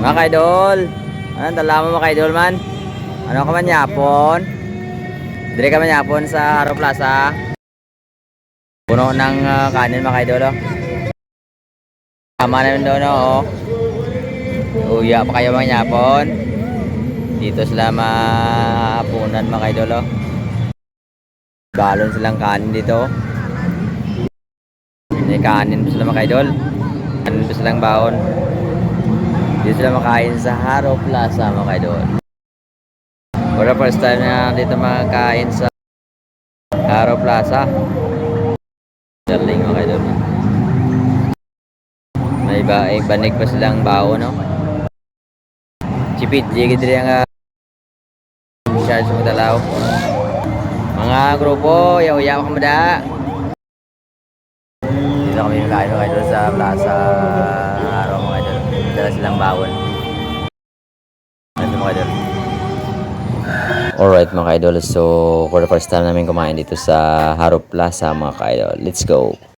Mga kaidol, anong dala mo mga kaidol man? Ano ka man yapon? Dili ka man yapon sa Haro Plaza. Puno ng kanin mga kaidol oh. Tama na yun doon oh. Uya pa kayo mga yapon. Dito sila mapunan mga kaidol oh. Balon silang kanin dito. May kanin pa sila mga kaidol. Kanin pa silang baon. Dito sila makain sa Haro Plaza mga kaidol. For the first time na dito makakain sa Haro Plaza. Darling mga kaidol. May banig pa silang bao no. Chipit, jigid rin ang charge mo dalaw. Mga grupo, yaw-yaw ka mada. Dito kami makain mga kaidol sa Plaza Haro mga kaidol. Dala silang bawon. Ito mga kaidol. Alright mga kaidol, so for the first time namin kumain dito sa Haro Plaza mga kaidol. Let's go!